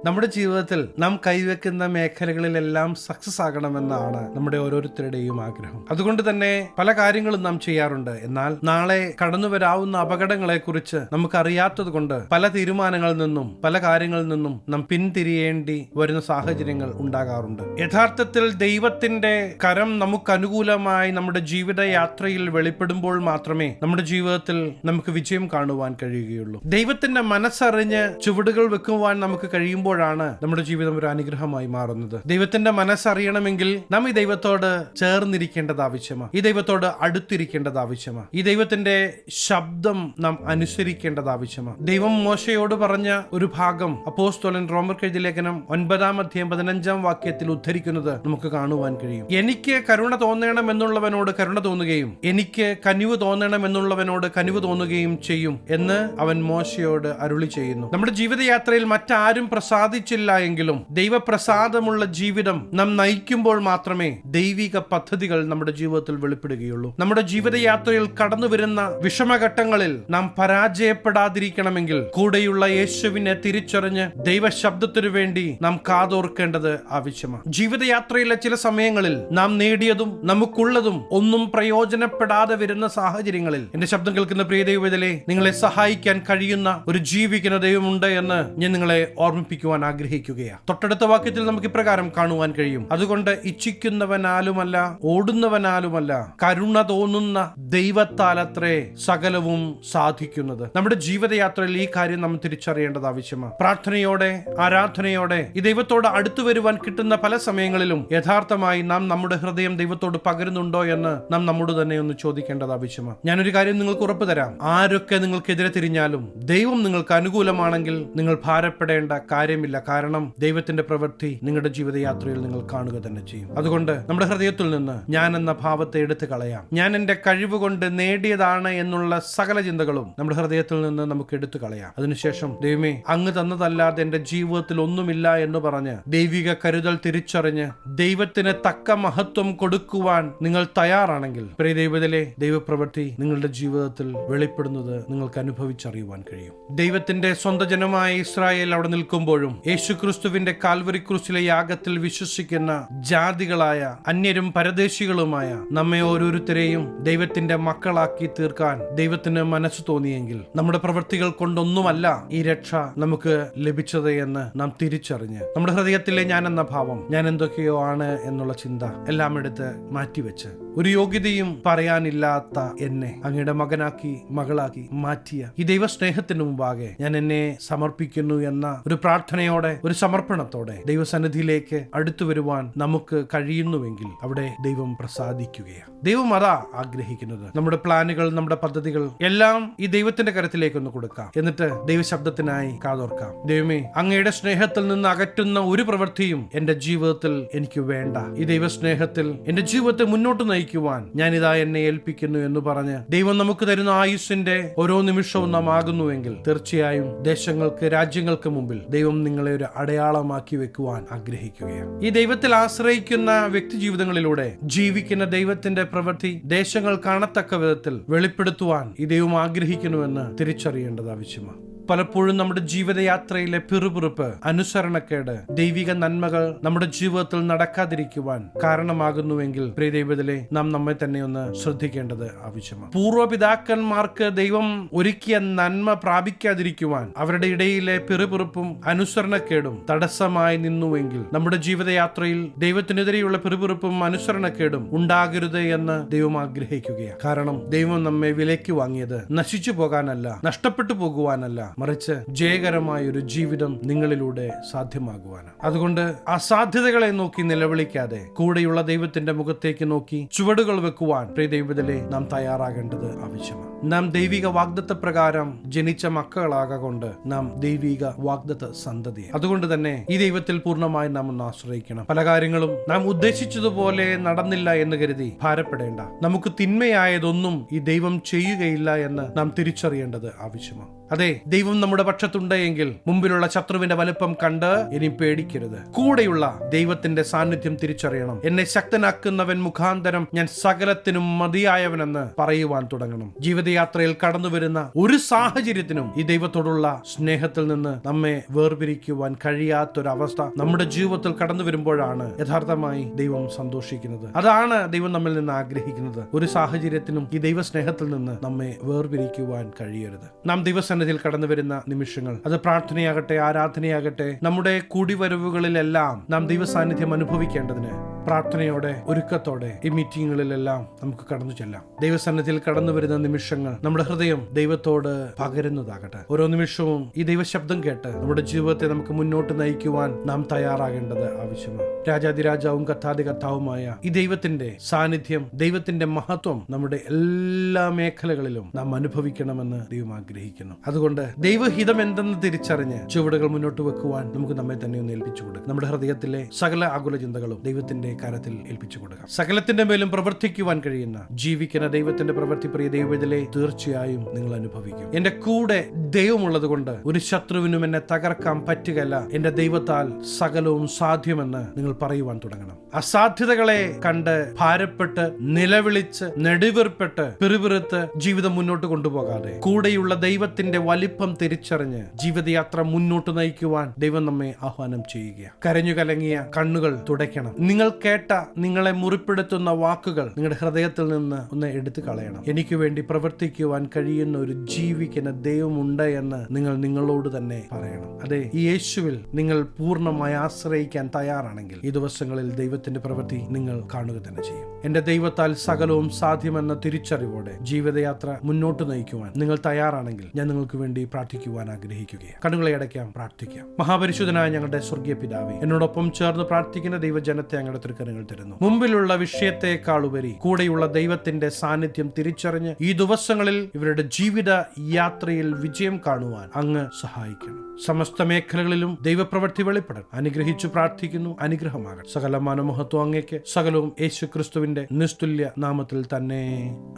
നമ്മുടെ ജീവിതത്തിൽ നാം കൈവെക്കുന്ന മേഖലകളിലെല്ലാം സക്സസ് ആകണമെന്നാണ് നമ്മുടെ ഓരോരുത്തരുടെയും ആഗ്രഹം. അതുകൊണ്ട് തന്നെ പല കാര്യങ്ങളും നാം ചെയ്യാറുണ്ട്. എന്നാൽ നാളെ കടന്നു വരാവുന്ന അപകടങ്ങളെ കുറിച്ച് നമുക്കറിയാത്തത് കൊണ്ട് പല തീരുമാനങ്ങളിൽ നിന്നും പല കാര്യങ്ങളിൽ നിന്നും നാം പിന്തിരിയേണ്ടി വരുന്ന സാഹചര്യങ്ങൾ ഉണ്ടാകാറുണ്ട്. യഥാർത്ഥത്തിൽ ദൈവത്തിന്റെ കരം നമുക്ക് അനുകൂലമായി നമ്മുടെ ജീവിതയാത്രയിൽ വെളിപ്പെടുമ്പോൾ മാത്രമേ നമ്മുടെ ജീവിതത്തിൽ നമുക്ക് വിജയം കാണുവാൻ കഴിയുകയുള്ളൂ. ദൈവത്തിന്റെ മനസ്സറിഞ്ഞ് ചുവടുകൾ വെക്കുവാൻ നമുക്ക് കഴിയുമ്പോഴാണ് നമ്മുടെ ജീവിതം ഒരു അനുഗ്രഹമായി മാറുന്നത്. ദൈവത്തിന്റെ മനസ്സറിയണമെങ്കിൽ നാം ഈ ദൈവത്തോട് ചേർന്നിരിക്കേണ്ടത് ആവശ്യമാണ്. ഈ ദൈവത്തോട് അടുത്തിരിക്കേണ്ടത് ആവശ്യമാണ്. ഈ ദൈവത്തിന്റെ ശബ്ദം നാം അനുസരിക്കേണ്ടത് ആവശ്യമാണ്. ദൈവം മോശയോട് പറഞ്ഞ ഒരു ഭാഗം അപ്പോസ്തലൻ റോമർക്ക് എഴുതിയ ലേഖനം 9:15 ഉദ്ധരിക്കുന്നത് നമുക്ക് കാണുവാൻ കഴിയും. എനിക്ക് കരുണ തോന്നണമെന്നുള്ളവനോട് കരുണ തോന്നുകയും എനിക്ക് കനിവ് തോന്നണമെന്നുള്ളവനോട് കനിവ് തോന്നുകയും ചെയ്യും എന്ന് അവൻ മോശയോട് അരുളി ചെയ്യുന്നു. നമ്മുടെ ജീവിതയാത്രയിൽ മറ്റാരും പ്രസാദിച്ചില്ല എങ്കിലും ദൈവപ്രസാദമുള്ള ജീവിതം നാം നയിക്കുമ്പോൾ മാത്രമേ ദൈവിക പദ്ധതികൾ നമ്മുടെ ജീവിതത്തിൽ വെളിപ്പെടുകയുള്ളൂ. നമ്മുടെ ജീവിതയാത്രയിൽ കടന്നു വരുന്ന വിഷമഘട്ടങ്ങളിൽ നാം പരാജയപ്പെടാതിരിക്കണമെങ്കിൽ കൂടെയുള്ള യേശുവിനെ തിരിച്ചറിഞ്ഞ് ദൈവശബ്ദത്തിനു വേണ്ടി നാം കാതോർക്കേണ്ടത് ആവശ്യമാണ്. ജീവിതയാത്രയിലെ ചില സമയങ്ങളിൽ നാം നേടിയതും നമുക്കുള്ളതും ഒന്നും പ്രയോജനപ്പെടാതെ വരുന്ന സാഹചര്യങ്ങളിൽ എന്റെ ശബ്ദം കേൾക്കുന്ന പ്രിയ ദൈവത്തിലെ നിങ്ങളെ സഹായിക്കാൻ കഴിയുന്ന ഒരു ജീവിക്കുന്ന ദൈവമുണ്ട് എന്ന് ഞാൻ നിങ്ങളെ ഓർമ്മിപ്പിക്കുവാൻ ആഗ്രഹിക്കുകയാണ്. തൊട്ടടുത്ത വാക്യത്തിൽ നമുക്ക് ഇപ്രകാരം കാണുവാൻ കഴിയും: അതുകൊണ്ട് ഇച്ഛിക്കുന്നവനാലുമല്ല ഓടുന്നവനാലുമല്ല കരുണ തോന്നുന്ന ദൈവത്താലത്രേ സകലവും സാധിക്കുന്നത്. നമ്മുടെ ജീവിതയാത്രയിൽ ഈ കാര്യം നാം തിരിച്ചറിയേണ്ടത് ആവശ്യമാണ്. പ്രാർത്ഥനയോടെ ആരാധനയോടെ ഈ ദൈവത്തോട് അടുത്തു വരുവാൻ കിട്ടുന്ന പല സമയങ്ങളിലും യഥാർത്ഥമായി നാം നമ്മുടെ ഹൃദയം ദൈവത്തോട് പകരുന്നുണ്ടോ എന്ന് നാം നമ്മോട് തന്നെ ഒന്ന് ചോദിക്കേണ്ടത് ആവശ്യമാണ്. ഞാനൊരു കാര്യം നിങ്ങൾക്ക് ഉറപ്പു തരാം: ആരൊക്കെ നിങ്ങൾക്കെതിരെ തിരിഞ്ഞാലും ദൈവം നിങ്ങൾക്ക് അനുകൂലമാണെങ്കിൽ നിങ്ങൾ ഭാരപ്പെടേണ്ട കാര്യമില്ല. കാരണം ദൈവത്തിന്റെ പ്രവൃത്തി നിങ്ങളുടെ ജീവിതയാത്രയിൽ നിങ്ങൾ കാണുക തന്നെ ചെയ്യും. അതുകൊണ്ട് നമ്മുടെ ഹൃദയത്തിൽ നിന്ന് ഞാൻ എന്ന ഭാവത്തെ എടുത്തു കളയാം. ഞാൻ എന്റെ കഴിവ് കൊണ്ട് നേടിയതാണ് എന്നുള്ള സകല ചിന്തകളും നമ്മുടെ ഹൃദയത്തിൽ നിന്ന് നമുക്ക് എടുത്തു കളയാം. അതിനുശേഷം ദൈവമേ, അങ്ങ് തന്നതല്ലാതെ എന്റെ ജീവിതത്തിൽ ഒന്നുമില്ല എന്ന് പറഞ്ഞ് ദൈവിക കരുതൽ തിരിച്ചറിഞ്ഞ് ദൈവത്തിന് തക്ക മഹത്വം കൊടുക്കുവാൻ നിങ്ങൾ തയ്യാറാണെങ്കിൽ പ്രിയ ദൈവത്തിലെ ദൈവപ്രവൃത്തി നിങ്ങളുടെ ജീവിതത്തിൽ വെളിപ്പെടുന്നത് നിങ്ങൾക്ക് അനുഭവിച്ചറിയുവാൻ കഴിയും. ദൈവത്തിന്റെ സ്വന്തം ജനമായ ഇസ്രായേൽ അവിടെ നിൽക്കുമ്പോഴും യേശുക്രിസ്തുവിന്റെ കാൽവരി ക്രൂശിലെ യാഗത്തിൽ വിശ്വസിക്കുന്ന ജാതികളായ അന്യരും പരദേശികളുമായ നമ്മെ ഓരോരുത്തരെയും ദൈവത്തിന്റെ മക്കളാക്കി തീർക്കാൻ ദൈവത്തിന് മനസ്സ് തോന്നിയെങ്കിൽ നമ്മുടെ പ്രവൃത്തികൾ കൊണ്ടൊന്നുമല്ല ഈ രക്ഷ നമുക്ക് ലഭിച്ചത് എന്ന് നാം തിരിച്ചറിഞ്ഞ് നമ്മുടെ ഹൃദയത്തിലെ ഞാൻ എന്ന ഭാവം, ഞാൻ എന്തൊക്കെയോ ആണ് എന്നുള്ള ചിന്ത എല്ലാം എടുത്ത് മാറ്റിവെച്ച് ഒരു യോഗ്യതയും പറയാനില്ലാത്ത എന്നെ അങ്ങയുടെ മകനാക്കി മകളാക്കി മാറ്റിയ ഈ ദൈവ സ്നേഹത്തിന് മുമ്പാകെ ഞാൻ എന്നെ സമർപ്പിക്കുന്നു എന്ന ഒരു പ്രാർത്ഥനയോടെ ഒരു സമർപ്പണത്തോടെ ദൈവസന്നിധിയിലേക്ക് അടുത്തു വരുവാൻ നമുക്ക് കഴിയുന്നുവെങ്കിൽ അവിടെ ദൈവം പ്രസാദിക്കുകയാണ്. ദൈവം അതാ ആഗ്രഹിക്കുന്നത്. നമ്മുടെ പ്ലാനുകൾ, നമ്മുടെ പദ്ധതികൾ എല്ലാം ഈ ദൈവത്തിന്റെ കരത്തിലേക്കൊന്ന് കൊടുക്കാം. എന്നിട്ട് ദൈവശബ്ദത്തിനായി കാതോർക്കാം. ദൈവമേ, അങ്ങയുടെ സ്നേഹത്തിൽ നിന്ന് അകറ്റുന്ന ഒരു പ്രവൃത്തിയും എന്റെ ജീവിതത്തിൽ എനിക്ക് വേണ്ട. ഈ ദൈവസ്നേഹത്തിൽ എന്റെ ജീവിതത്തെ മുന്നോട്ട് നയിക്കുവാൻ ഞാനിതാ എന്നെ ഏൽപ്പിക്കുന്നു എന്ന് പറഞ്ഞ് ദൈവം നമുക്ക് തരുന്ന ആയുസ്സിന്റെ ഓരോ നിമിഷവും നാം ആകുന്നുവെങ്കിൽ തീർച്ചയായും ദേശങ്ങൾക്ക്, രാജ്യങ്ങൾക്ക് മുമ്പിൽ ദൈവം നിങ്ങളെ ഒരു അടയാളമാക്കി വെക്കുവാൻ ആഗ്രഹിക്കുകയാണ്. ഈ ദൈവത്തിൽ ആശ്രയിക്കുന്ന വ്യക്തി ജീവിതങ്ങളിലൂടെ ജീവിക്കുന്ന ദൈവത്തിന്റെ പ്രവൃത്തി ദേശങ്ങൾ കാണത്തക്ക വിധത്തിൽ വെളിപ്പെടുത്തുവാൻ ഈ ദൈവം ആഗ്രഹിക്കുന്നുവെന്ന് തിരിച്ചറിയേണ്ടത് ആവശ്യമാണ്. പലപ്പോഴും നമ്മുടെ ജീവിതയാത്രയിലെ പിറുപിറുപ്പ്, അനുസരണക്കേട്, ദൈവിക നന്മകൾ നമ്മുടെ ജീവിതത്തിൽ നടക്കാതിരിക്കുവാൻ കാരണമാകുന്നുവെങ്കിൽ പ്രിയ ദൈവത്തിലെ നാം നമ്മെ തന്നെ ഒന്ന് ശ്രദ്ധിക്കേണ്ടത് ആവശ്യമാണ്. പൂർവ്വപിതാക്കന്മാർക്ക് ദൈവം ഒരുക്കിയ നന്മ പ്രാപിക്കാതിരിക്കുവാൻ അവരുടെ ഇടയിലെ പിറുപിറുപ്പും അനുസരണക്കേടും തടസ്സമായി നിന്നുവെങ്കിൽ നമ്മുടെ ജീവിതയാത്രയിൽ ദൈവത്തിനെതിരെയുള്ള പിറുപിറുപ്പും അനുസരണക്കേടും ഉണ്ടാകരുത് എന്ന് ദൈവം ആഗ്രഹിക്കുകയാണ്. കാരണം ദൈവം നമ്മെ വിലയ്ക്ക് വാങ്ങിയത് നശിച്ചു പോകാനല്ല, നഷ്ടപ്പെട്ടു പോകുവാനല്ല, മറിച്ച് ജയകരമായ ഒരു ജീവിതം നിങ്ങളിലൂടെ സാധ്യമാകുവാനാണ്. അതുകൊണ്ട് അസാധ്യതകളെ നോക്കി നിലവിളിക്കാതെ കൂടെയുള്ള ദൈവത്തിന്റെ മുഖത്തേക്ക് നോക്കി ചുവടുകൾ വെക്കുവാൻ പ്രിയ ദൈവത്തിലെ നാം തയ്യാറാകേണ്ടത് ആവശ്യമാണ്. നാം ദൈവിക വാഗ്ദത്ത പ്രകാരം ജനിച്ച മക്കളാകൊണ്ട് നാം ദൈവിക വാഗ്ദത്ത സന്തതി. അതുകൊണ്ട് തന്നെ ഈ ദൈവത്തിൽ പൂർണ്ണമായി നാം ഒന്ന് ആശ്രയിക്കണം. പല കാര്യങ്ങളും നാം ഉദ്ദേശിച്ചതുപോലെ നടന്നില്ല എന്ന് കരുതി ഭാരപ്പെടേണ്ട. നമുക്ക് തിന്മയായതൊന്നും ഈ ദൈവം ചെയ്യുകയില്ല എന്ന് നാം തിരിച്ചറിയേണ്ടത് ആവശ്യമാണ്. അതെ, ദൈവം ദൈവം നമ്മുടെ പക്ഷത്തുണ്ട് എങ്കിൽ മുമ്പിലുള്ള ശത്രുവിന്റെ വലുപ്പം കണ്ട് ഇനി പേടിക്കരുത്. കൂടെയുള്ള ദൈവത്തിന്റെ സാന്നിധ്യം തിരിച്ചറിയണം. എന്നെ ശക്തനാക്കുന്നവൻ മുഖാന്തരം ഞാൻ സകലത്തിനും മതിയായവനെന്ന് പറയുവാൻ തുടങ്ങണം. ജീവിതയാത്രയിൽ കടന്നു വരുന്ന ഒരു സാഹചര്യത്തിനും ഈ ദൈവത്തോടുള്ള സ്നേഹത്തിൽ നിന്ന് നമ്മെ വേർപിരിക്കുവാൻ കഴിയാത്തൊരവസ്ഥ നമ്മുടെ ജീവിതത്തിൽ കടന്നു വരുമ്പോഴാണ് യഥാർത്ഥമായി ദൈവം സന്തോഷിക്കുന്നത്. അതാണ് ദൈവം നമ്മിൽ നിന്ന് ആഗ്രഹിക്കുന്നത്. ഒരു സാഹചര്യത്തിനും ഈ ദൈവ സ്നേഹത്തിൽ നിന്ന് നമ്മെ വേർപിരിക്കുവാൻ കഴിയരുത്. നാം ദൈവസന്നിധിയിൽ കടന്നു വരുന്ന നിമിഷങ്ങൾ, അത് പ്രാർത്ഥനയാകട്ടെ, ആരാധനയാകട്ടെ, നമ്മുടെ കൂടിവരവുകളിലെല്ലാം നാം ദൈവ സാന്നിധ്യം അനുഭവിക്കേണ്ടതിന് പ്രാർത്ഥനയോടെ, ഒരുക്കത്തോടെ ഈ മീറ്റിങ്ങുകളിലെല്ലാം നമുക്ക് കടന്നു ചെല്ലാം. ദൈവസന്നിധിയിൽ കടന്നു വരുന്ന നിമിഷങ്ങൾ നമ്മുടെ ഹൃദയം ദൈവത്തോട് പകരുന്നതാകട്ടെ. ഓരോ നിമിഷവും ഈ ദൈവശബ്ദം കേട്ട് നമ്മുടെ ജീവിതത്തെ നമുക്ക് മുന്നോട്ട് നയിക്കുവാൻ നാം തയ്യാറാകേണ്ടത് ആവശ്യമാണ്. രാജാതിരാജാവും കർത്താതി കർത്താവുമായ ഈ ദൈവത്തിന്റെ സാന്നിധ്യം, ദൈവത്തിന്റെ മഹത്വം നമ്മുടെ എല്ലാ മേഖലകളിലും നാം അനുഭവിക്കണമെന്ന് ദൈവം ആഗ്രഹിക്കുന്നു. അതുകൊണ്ട് ദൈവഹിതം എന്തെന്ന് തിരിച്ചറിഞ്ഞ് ചുവടുകൾ മുന്നോട്ട് വെക്കുവാൻ നമുക്ക് നമ്മെ തന്നെ ഒന്ന് ഏൽപ്പിച്ചു കൊടുക്കാം. നമ്മുടെ ഹൃദയത്തിലെ സകല ആകുല ചിന്തകളും ദൈവത്തിന്റെ കരത്തിൽ ഏൽപ്പിച്ചു കൊടുക്കാം. സകലത്തിന്റെ മേലും പ്രവർത്തിക്കുവാൻ കഴിയുന്ന ജീവിക്കുന്ന ദൈവത്തിന്റെ പ്രവൃത്തി പ്രിയ ദൈവത്തിലെ തീർച്ചയായും നിങ്ങൾ അനുഭവിക്കും. എന്റെ കൂടെ ദൈവമുള്ളത് കൊണ്ട് ഒരു ശത്രുവിനും എന്നെ തകർക്കാൻ പറ്റുകയില്ല. എന്റെ ദൈവത്താൽ സകലവും സാധ്യമെന്ന് നിങ്ങൾ പറയുവാൻ തുടങ്ങണം. അസാധ്യതകളെ കണ്ട് ഭാരപ്പെട്ട് നിലവിളിച്ച് നെടുവീർപ്പെട്ട് പിറുപിറുത്ത് ജീവിതം മുന്നോട്ട് കൊണ്ടുപോകാതെ കൂടെയുള്ള ദൈവത്തിന്റെ വലിപ്പം തിരിച്ചറിഞ്ഞ് ജീവിതയാത്ര മുന്നോട്ട് നയിക്കുവാൻ ദൈവം നമ്മെ ആഹ്വാനം ചെയ്യുക. കരഞ്ഞു കലങ്ങിയ കണ്ണുകൾ തുടയ്ക്കണം. നിങ്ങൾ കേട്ട, നിങ്ങളെ മുറിപ്പെടുത്തുന്ന വാക്കുകൾ നിങ്ങളുടെ ഹൃദയത്തിൽ നിന്ന് ഒന്ന് എടുത്തു കളയണം. എനിക്ക് വേണ്ടി പ്രവർത്തിക്കുവാൻ കഴിയുന്ന ഒരു ജീവിക്കുന്ന ദൈവമുണ്ട് എന്ന് നിങ്ങൾ നിങ്ങളോട് തന്നെ പറയണം. അതെ, ഈ യേശുവിൽ നിങ്ങൾ പൂർണ്ണമായി ആശ്രയിക്കാൻ തയ്യാറാണെങ്കിൽ ഈ ദിവസങ്ങളിൽ ദൈവത്തിന്റെ പ്രവൃത്തി നിങ്ങൾ കാണുക തന്നെ ചെയ്യും. എന്റെ ദൈവത്താൽ സകലവും സാധ്യമെന്ന തിരിച്ചറിവോടെ ജീവിതയാത്ര മുന്നോട്ട് നയിക്കുവാൻ നിങ്ങൾ തയ്യാറാണെങ്കിൽ ഞാൻ നിങ്ങൾക്ക് വേണ്ടി പ്രാർത്ഥിക്കുവാൻ ആഗ്രഹിക്കുകയാണ്. കണ്ണുകളെ അടയ്ക്കാം, പ്രാർത്ഥിക്കാം. മഹാപരിശുദ്ധനായ ഞങ്ങളുടെ സ്വർഗീയ പിതാവേ, എന്നോടൊപ്പം ചേർന്ന് പ്രാർത്ഥിക്കുന്ന ദൈവജനത്തെ ഞങ്ങളുടെ തൃക്കരങ്ങൾ തരുന്നു. മുമ്പിലുള്ള വിഷയത്തെക്കാൾ ഉപരി കൂടെയുള്ള ദൈവത്തിന്റെ സാന്നിധ്യം തിരിച്ചറിഞ്ഞ് ഈ ദിവസങ്ങളിൽ ഇവരുടെ ജീവിത യാത്രയിൽ വിജയം കാണുവാൻ അങ്ങ് സഹായിക്കണം. സമസ്ത മേഖലകളിലും ദൈവപ്രവൃത്തി വെളിപ്പെടണം. അനുഗ്രഹിച്ചു പ്രാർത്ഥിക്കുന്നു. അനുഗ്രഹമാകട്ടെ. സകല മാനമഹത്വം അങ്ങേക്ക്, സകലവും യേശു ക്രിസ്തുവിന്റെ നിസ്തുല്യ നാമത്തിൽ തന്നെ.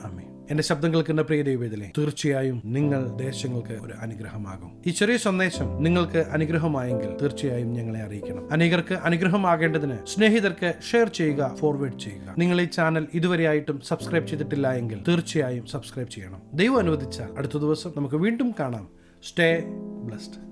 ആമേൻ. എന്റെ ശബ്ദം കേൾക്കുന്ന പ്രിയ ദൈവത്തിലെ തീർച്ചയായും നിങ്ങൾ ദേശങ്ങൾക്ക് ഒരു അനുഗ്രഹമാകും. ഈ ചെറിയ സന്ദേശം നിങ്ങൾക്ക് അനുഗ്രഹമായെങ്കിൽ തീർച്ചയായും ഞങ്ങളെ അറിയിക്കണം. അനേകർക്ക് അനുഗ്രഹമാകേണ്ടതിന് സ്നേഹിതർക്ക് ഷെയർ ചെയ്യുക, ഫോർവേഡ് ചെയ്യുക. നിങ്ങൾ ഈ ചാനൽ ഇതുവരെയായിട്ടും സബ്സ്ക്രൈബ് ചെയ്തിട്ടില്ല എങ്കിൽ തീർച്ചയായും സബ്സ്ക്രൈബ് ചെയ്യണം. ദൈവം അനുവദിച്ചാൽ അടുത്ത ദിവസം നമുക്ക് വീണ്ടും കാണാം. Stay blessed.